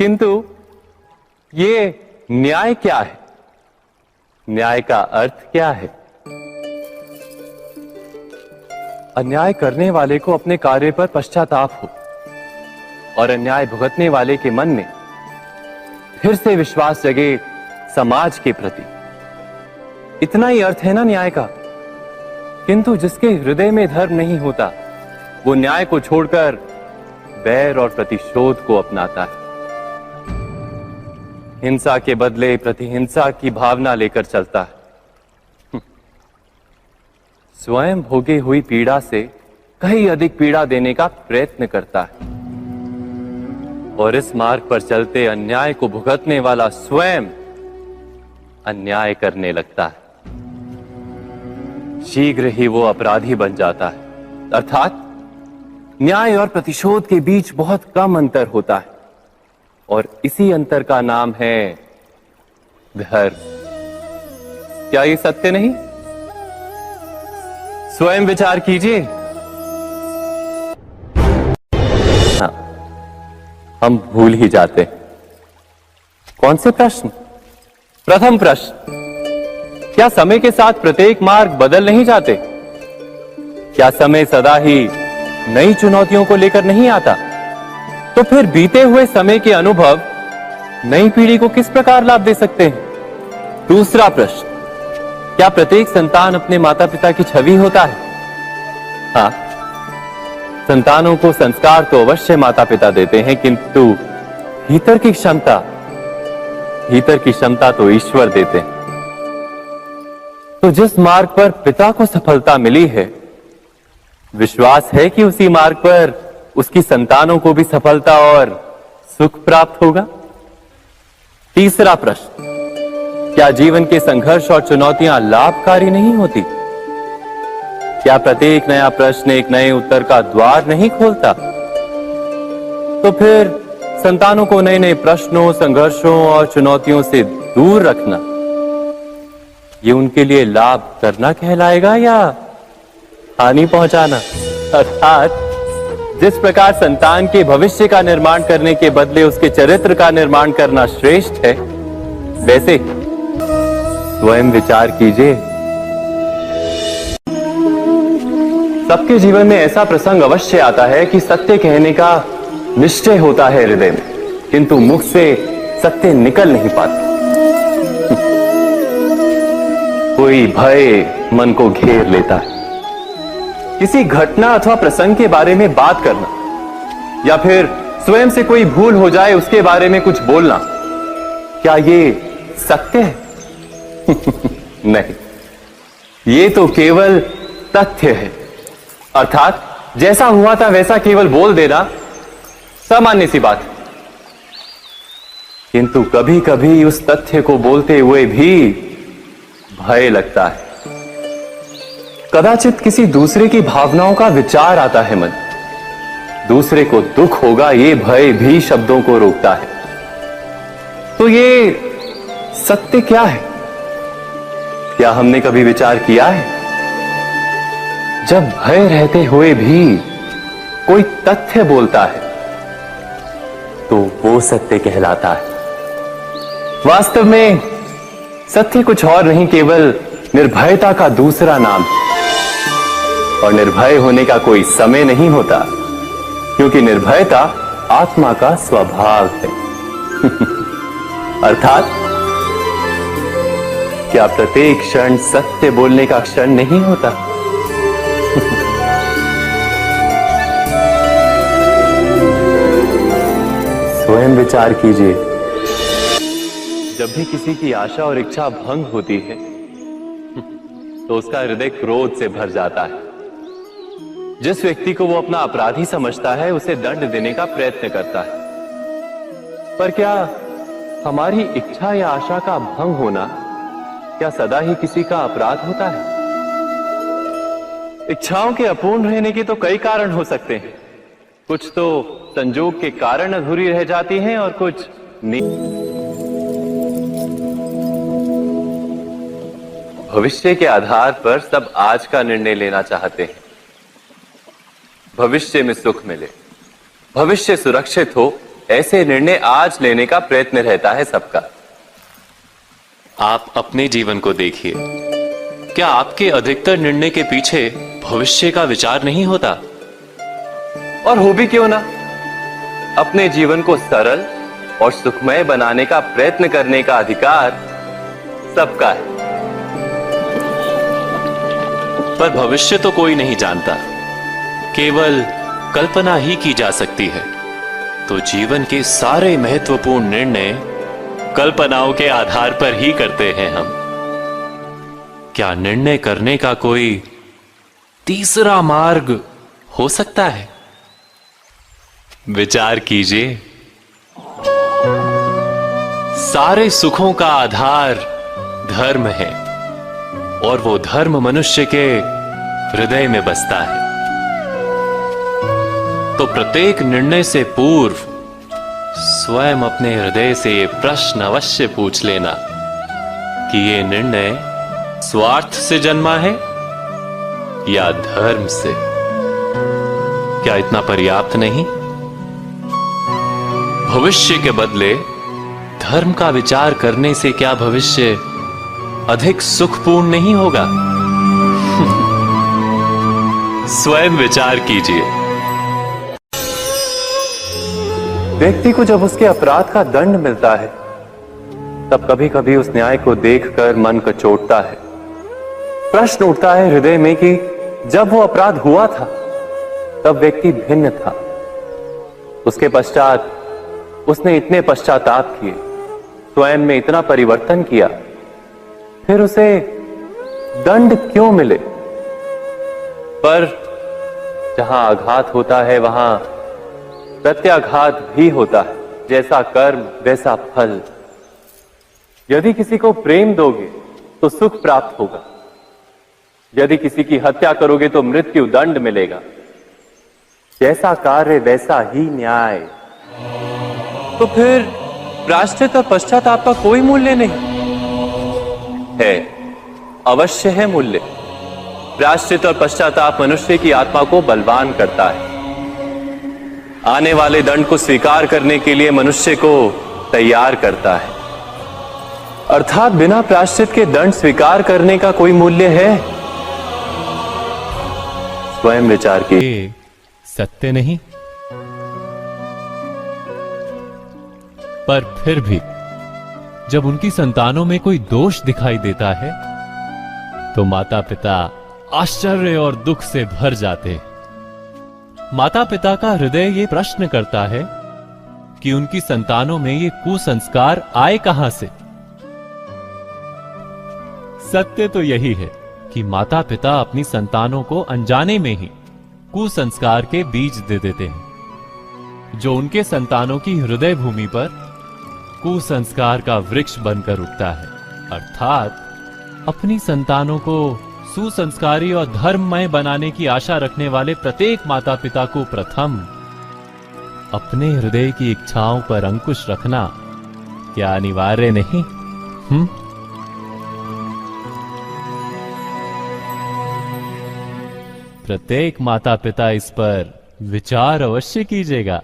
किंतु ये न्याय क्या है? न्याय का अर्थ क्या है? अन्याय करने वाले को अपने कार्य पर पश्चाताप हो और अन्याय भुगतने वाले के मन में फिर से विश्वास जगे समाज के प्रति। इतना ही अर्थ है ना न्याय का। किंतु जिसके हृदय में धर्म नहीं होता वो न्याय को छोड़कर बैर और प्रतिशोध को अपनाता है। हिंसा के बदले प्रतिहिंसा की भावना लेकर चलता है। स्वयं भोगी हुई पीड़ा से कहीं अधिक पीड़ा देने का प्रयत्न करता है और इस मार्ग पर चलते अन्याय को भुगतने वाला स्वयं अन्याय करने लगता है। शीघ्र ही वो अपराधी बन जाता है। अर्थात न्याय और प्रतिशोध के बीच बहुत कम अंतर होता है और इसी अंतर का नाम है धर्म। क्या ये सत्य नहीं? स्वयं विचार कीजिए। हाँ, हम भूल ही जाते। कौन से प्रश्न? प्रथम प्रश्न, क्या समय के साथ प्रत्येक मार्ग बदल नहीं जाते? क्या समय सदा ही नई चुनौतियों को लेकर नहीं आता? तो फिर बीते हुए समय के अनुभव नई पीढ़ी को किस प्रकार लाभ दे सकते हैं? दूसरा प्रश्न, क्या प्रत्येक संतान अपने माता पिता की छवि होता है? हाँ, संतानों को संस्कार तो अवश्य माता पिता देते हैं, किंतु भीतर की क्षमता तो ईश्वर देते हैं। तो जिस मार्ग पर पिता को सफलता मिली है, विश्वास है कि उसी मार्ग पर उसकी संतानों को भी सफलता और सुख प्राप्त होगा। तीसरा प्रश्न, क्या जीवन के संघर्ष और चुनौतियां लाभकारी नहीं होती? क्या प्रत्येक नया प्रश्न एक नए उत्तर का द्वार नहीं खोलता? तो फिर संतानों को नए नए प्रश्नों, संघर्षों और चुनौतियों से दूर रखना, ये उनके लिए लाभ करना कहलाएगा या हानि पहुंचाना? अर्थात जिस प्रकार संतान के भविष्य का निर्माण करने के बदले उसके चरित्र का निर्माण करना श्रेष्ठ है, वैसे स्वयं विचार कीजिए। सबके जीवन में ऐसा प्रसंग अवश्य आता है कि सत्य कहने का निश्चय होता है हृदय में, किंतु मुख से सत्य निकल नहीं पाता। कोई भय मन को घेर लेता है। किसी घटना अथवा प्रसंग के बारे में बात करना या फिर स्वयं से कोई भूल हो जाए उसके बारे में कुछ बोलना, क्या ये सत्य है? नहीं, ये तो केवल तथ्य है। अर्थात जैसा हुआ था वैसा केवल बोल देना सामान्य सी बात है। किंतु कभी कभी उस तथ्य को बोलते हुए भी भय लगता है। कदाचित किसी दूसरे की भावनाओं का विचार आता है मन, दूसरे को दुख होगा, ये भय भी शब्दों को रोकता है। तो ये सत्य क्या है? क्या हमने कभी विचार किया है? जब भय रहते हुए भी कोई तथ्य बोलता है तो वो सत्य कहलाता है। वास्तव में सत्य कुछ और नहीं, केवल निर्भयता का दूसरा नाम है। और निर्भय होने का कोई समय नहीं होता, क्योंकि निर्भयता आत्मा का स्वभाव है। अर्थात क्या प्रत्येक क्षण सत्य बोलने का क्षण नहीं होता? स्वयं विचार कीजिए। जब भी किसी की आशा और इच्छा भंग होती है तो उसका हृदय क्रोध से भर जाता है। जिस व्यक्ति को वो अपना अपराधी समझता है उसे दंड देने का प्रयत्न करता है। पर क्या हमारी इच्छा या आशा का भंग होना क्या सदा ही किसी का अपराध होता है? इच्छाओं के अपूर्ण रहने के तो कई कारण हो सकते हैं। कुछ तो संजोग के कारण अधूरी रह जाती हैं और कुछ भविष्य के आधार पर सब आज का निर्णय लेना चाहते हैं। भविष्य में सुख मिले, भविष्य सुरक्षित हो, ऐसे निर्णय आज लेने का प्रयत्न रहता है सबका। आप अपने जीवन को देखिए, क्या आपके अधिकतर निर्णय के पीछे भविष्य का विचार नहीं होता? और हो भी क्यों ना, अपने जीवन को सरल और सुखमय बनाने का प्रयत्न करने का अधिकार सबका है। पर भविष्य तो कोई नहीं जानता, केवल कल्पना ही की जा सकती है। तो जीवन के सारे महत्वपूर्ण निर्णय कल्पनाओं के आधार पर ही करते हैं हम। क्या निर्णय करने का कोई तीसरा मार्ग हो सकता है? विचार कीजिए। सारे सुखों का आधार धर्म है, और वो धर्म मनुष्य के हृदय में बसता है। तो प्रत्येक निर्णय से पूर्व स्वयं अपने हृदय से ये प्रश्न अवश्य पूछ लेना कि ये निर्णय स्वार्थ से जन्मा है या धर्म से। क्या इतना पर्याप्त नहीं? भविष्य के बदले धर्म का विचार करने से क्या भविष्य अधिक सुखपूर्ण नहीं होगा? स्वयं विचार कीजिए। व्यक्ति को जब उसके अपराध का दंड मिलता है, तब कभी कभी उस न्याय को देखकर मन कचोटता है। प्रश्न उठता है हृदय में कि जब वो अपराध हुआ था तब व्यक्ति भिन्न था। उसके पश्चात उसने इतने पश्चाताप किए, स्वयं में इतना परिवर्तन किया, फिर उसे दंड क्यों मिले? पर जहां आघात होता है वहां प्रत्याघात भी होता है। जैसा कर्म वैसा फल। यदि किसी को प्रेम दोगे तो सुख प्राप्त होगा, यदि किसी की हत्या करोगे तो मृत्यु दंड मिलेगा। जैसा कार्य वैसा ही न्याय। तो फिर प्रायश्चित और पश्चाताप का कोई मूल्य नहीं है? अवश्य है मूल्य। प्रायश्चित और पश्चाताप मनुष्य की आत्मा को बलवान करता है। आने वाले दंड को स्वीकार करने के लिए मनुष्य को तैयार करता है। अर्थात बिना प्रायश्चित के दंड स्वीकार करने का कोई मूल्य है? स्वयं विचार कीजिए। सत्य नहीं, पर फिर भी जब उनकी संतानों में कोई दोष दिखाई देता है तो माता पिता आश्चर्य और दुख से भर जाते हैं। माता पिता का हृदय ये प्रश्न करता है कि उनकी संतानों में ये कुसंस्कार आए कहां से। सत्य तो यही है कि माता पिता अपनी संतानों को अनजाने में ही कुसंस्कार के बीज दे देते हैं, जो उनके संतानों की हृदय भूमि पर कुसंस्कार का वृक्ष बनकर उगता है। अर्थात अपनी संतानों को सुसंस्कारी और धर्ममय बनाने की आशा रखने वाले प्रत्येक माता पिता को प्रथम अपने हृदय की इच्छाओं पर अंकुश रखना क्या अनिवार्य नहीं? प्रत्येक माता पिता इस पर विचार अवश्य कीजिएगा।